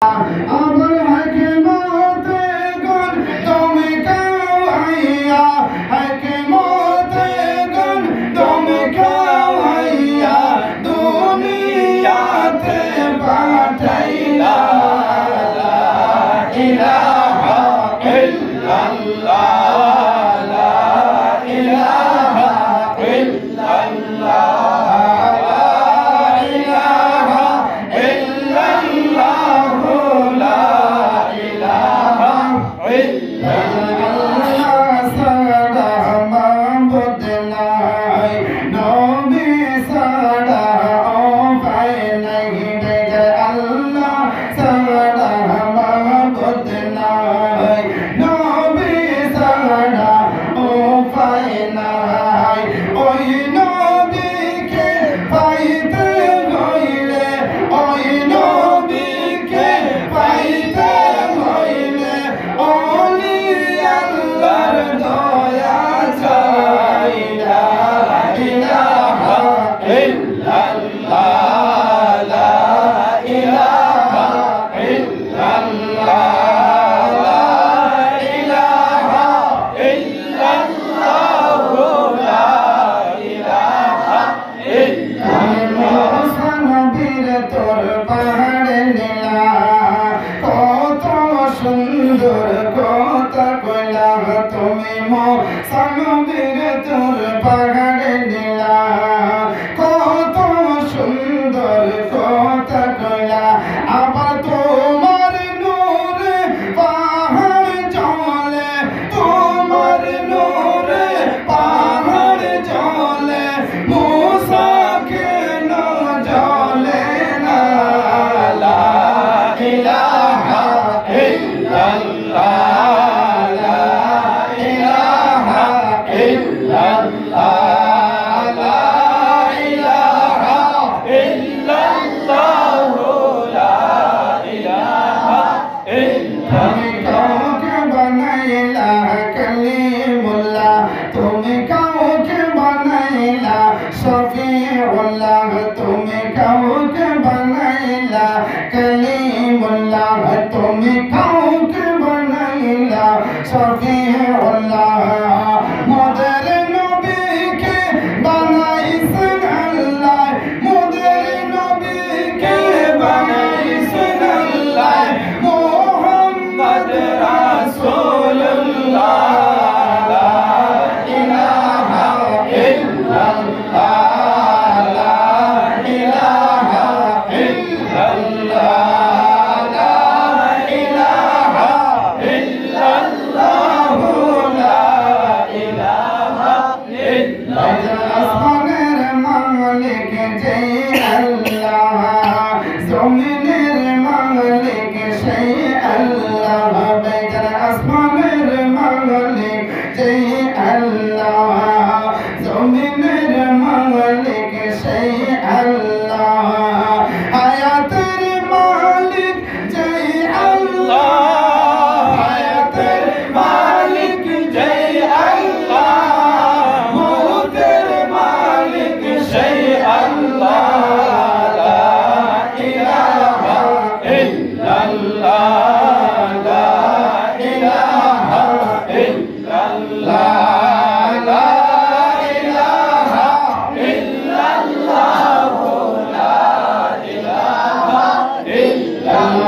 আমার হাকিমতে গুণ তুমি খাওয়াইয়া, হাকিমতে গুণ তুমি খাওয়াইয়া দুনিয়াতে পাঠাইলা। লা ইলাহা ইল্লাল্লাহ, লা ইলাহা ইল্লাল্লাহ, লা ইলাহা ইল্লাল্লাহ, লা ইলাহা ইল্লাল্লাহ। সারা মাবুদ নাই, নবী সারা উপায় নাই রে আল্লাহ। সারা মাবুদ নাই, নবী সারা উপায় নাই। ওই নবীকে পাইতে হইলে, ওই নবীকে পাইতে হইলে ওলি আল্লাহর দয়া চাই। লা ইলাহা ইল্লাল্লাহ, লা ইলাহা ইল্লাল্লাহ, লা ইলাহা ইল্লাল্লাহ, লা ইলাহা ইল্লাল্লাহ। নবীর তোর পাহাড়ে নীলা, কত সুন্দর কথা কইলা তুমি মুসা। নবীর তোর পাহাড়ে নীলা, কত সুন্দর কথা কইলা। আবার তোমার নূরে পাহাড় জ্বলে, তোমার নূরে পাহাড় জ্বলে, মুসা কেন জ্বলে না? লা ইলাহা ইল্লাল্লাহ, লা ইলাহা ইল্লাল্লাহ, লা ইলাহা ইল্লাল্লাহ, লা ইলাহা ইল্লাল্লাহ। তুমি কাউকে বানাইলা কালিমুল্লাহ, তুমি কাউকে বানাইলা শফিউল্লাহ, তুমি কাউকে বানাইলা কালিমুল্লাহ, তুমি কাউকে বানাইলা শফিউল্লাহ।